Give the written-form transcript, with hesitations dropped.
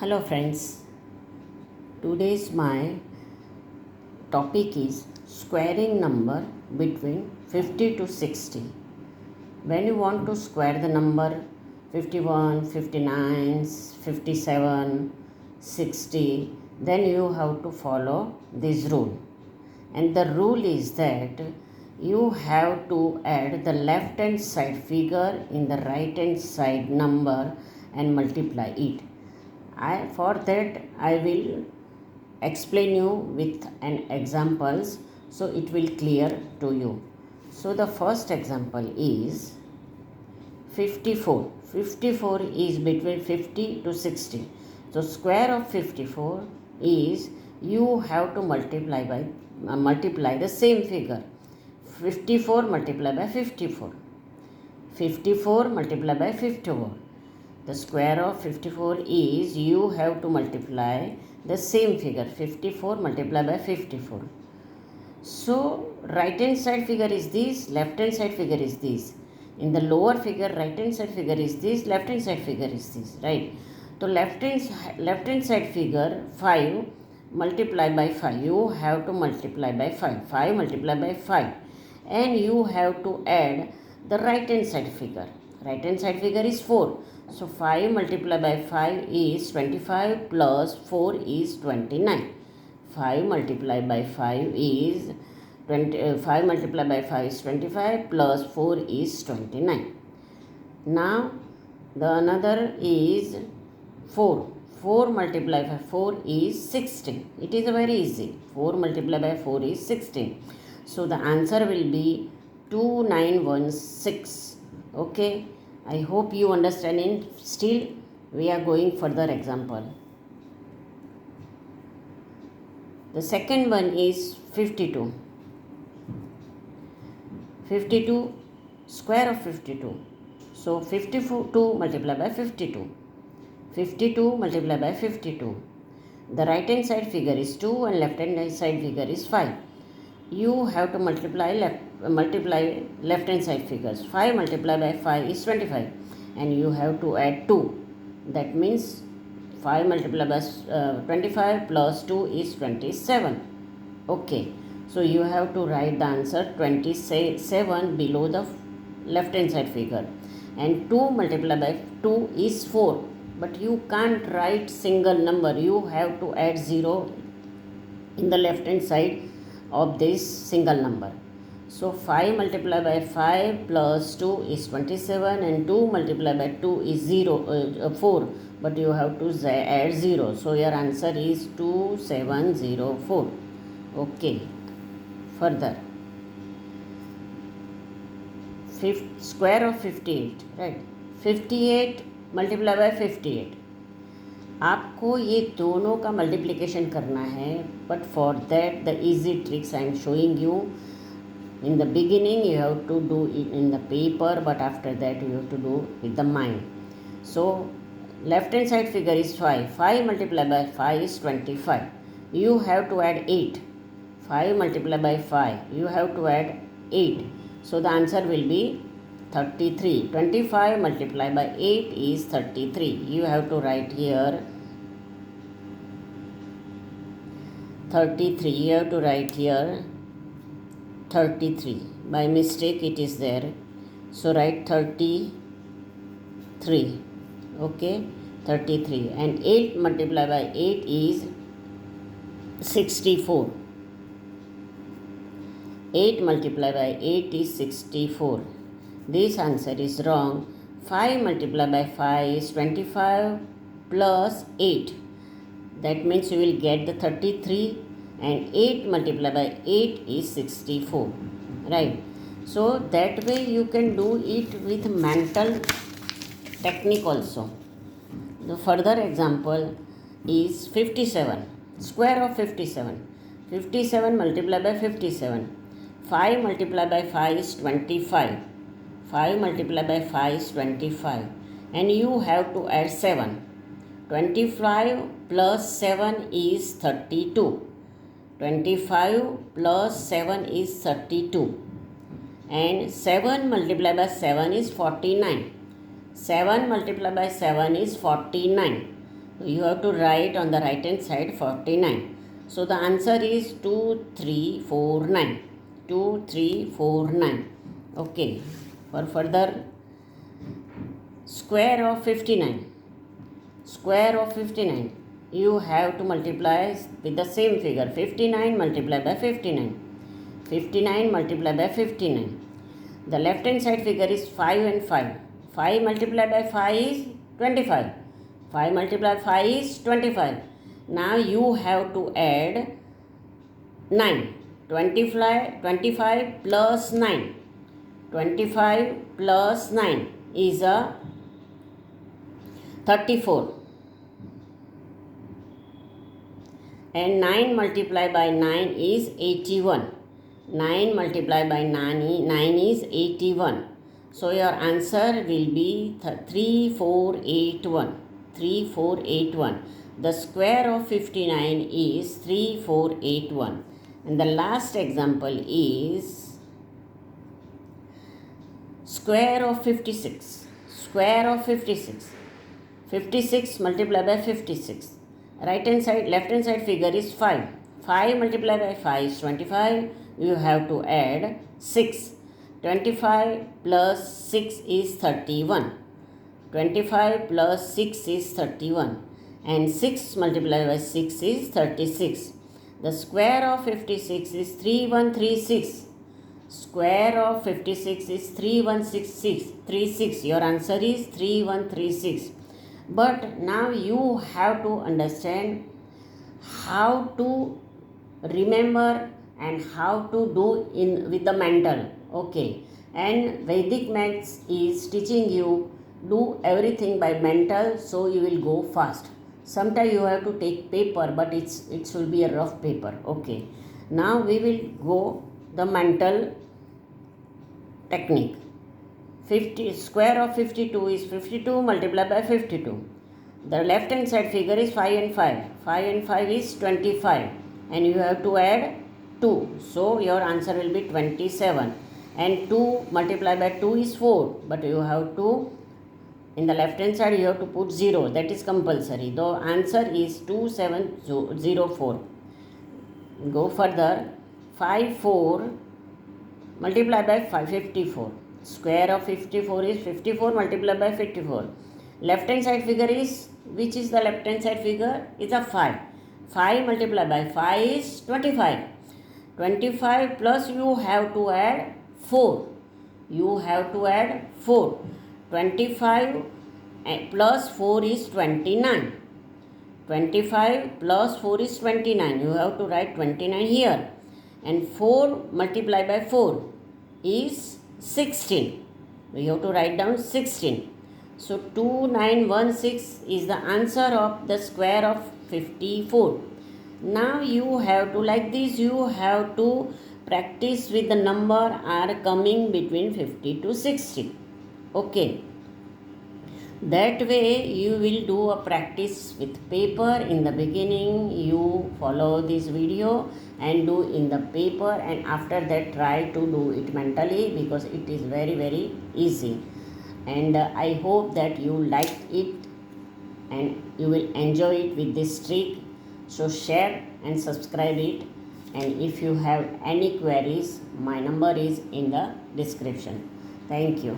Hello friends, today's my topic is squaring number between 50 to 60. When you want to square the number 51, 59, 57, 60, then you have to follow this rule. And the rule is that you have to add the left hand side figure in the right hand side number and multiply it. For that I will explain you with an examples so it will clear to you. So the first example is 54. 54 is between 50 to 60. So square of 54 is you have to multiply the same figure. 54 multiplied by 54. 54 multiplied by 54. The square of 54 is you have to multiply the same figure 54 multiplied by 54. So right hand side figure is this, left hand side figure is this. In the lower figure right hand side figure is this, left hand side figure is this, right? So left hand side figure 5 multiplied by 5, you have to multiply by 5. 5 multiplied by 5, and you have to add the right hand side figure. Right hand side figure is 4. So 5 multiplied by 5 is 25 plus 4 is 29. 5 multiplied by 5 is 5 multiplied by 5 is 25 plus 4 is 29. Now the another is 4. 4 multiplied by 4 is 16. It is very easy. 4 multiplied by 4 is 16. So the answer will be 2916. Okay. I hope you understand it. Still we are going further example. The second one is 52. 52 square of 52. So 52 multiplied by 52. 52 multiplied by 52. The right hand side figure is 2 and left hand side figure is 5. You have to multiply left hand side figures. 5 multiplied by 5 is 25, and you have to add 2. That means 5 multiplied by 25 plus 2 is 27. Okay, so you have to write the answer 27 below the left hand side figure, and 2 multiplied by 2 is 4, but you can't write single number. You have to add 0 in the left hand side of this single number. So 5 multiplied by 5 plus 2 is 27, and 2 multiplied by 2 is 4, but you have to add 0. So your answer is 2704. Okay, further square of 58, right? 58 multiplied by 58. आपको ये दोनों का multiplication करना है, but for that the easy tricks I am showing you. In the beginning you have to do it in the paper, but after that you have to do with the mind. So left hand side figure is 5. 5 multiplied by 5 is 25. You have to add 8. 5 multiplied by 5, you have to add 8. So the answer will be 33. 25 multiplied by 8 is 33. You have to write here 33. You have to write here 33. By mistake it is there. So write 33. Okay, 33. And 8 multiplied by 8 is 64. 8 multiplied by 8 is 64. This answer is wrong. 5 multiplied by 5 is 25 plus 8. That means you will get the 33, and 8 multiplied by 8 is 64. Right. So that way you can do it with mental technique also. The further example is 57. Square of 57. 57 multiplied by 57. 5 multiplied by 5 is 25. 5 multiplied by 5 is 25, and you have to add 7. 25 plus 7 is 32. 25 plus 7 is 32, and 7 multiplied by 7 is 49. 7 multiplied by 7 is 49. You have to write on the right hand side 49. So the answer is 2349. 2349. Okay. For further, square of 59. Square of 59. You have to multiply with the same figure. 59 multiplied by 59. 59 multiplied by 59. The left hand side figure is 5 and 5. 5 multiplied by 5 is 25. 5 multiplied by 5 is 25. Now you have to add 9. 25 plus 9. 25 plus 9 is a 34. And 9 multiplied by 9 is 81. 9 multiplied by 9 is 81. So your answer will be 3481. 3481. The square of 59 is 3481. And the last example is square of 56. Square of 56. 56 multiplied by 56. Right hand side, left hand side figure is 5. 5 multiplied by 5 is 25. You have to add 6. 25 plus 6 is 31. 25 plus 6 is 31. And 6 multiplied by 6 is 36. The square of 56 is 3136. Square of 56 is 3136. Your answer is 3136. But now you have to understand how to remember and how to do with the mental. Okay. And Vedic Maths is teaching you do everything by mental, so you will go fast. Sometimes you have to take paper, but it will be a rough paper. Okay. Now we will go the mental technique. Square of 52 is 52 multiplied by 52. The left hand side figure is 5 and 5. 5 and 5 is 25. And you have to add 2. So your answer will be 27. And 2 multiplied by 2 is 4. But you have to, in the left hand side, you have to put 0. That is compulsory. The answer is 2704. Go further. 4 multiplied by 54. Square of 54 is 54 multiplied by 54. Left hand side figure is, which is the left hand side figure? Is a 5. 5 multiplied by 5 is 25. 25 plus you have to add 4. You have to add 4. 25 plus 4 is 29. 25 plus 4 is 29. You have to write 29 here. And 4 multiplied by 4 is 16. We have to write down 16. So 2916 is the answer of the square of 54. Now you have to, like this, you have to practice with the number are coming between 50 to 60. Okay. That way you will do a practice with paper. In the beginning you follow this video and do in the paper, and after that try to do it mentally, because it is very easy. And I hope that you like it and you will enjoy it with this trick. So share and subscribe it, and if you have any queries, my number is in the description. Thank you.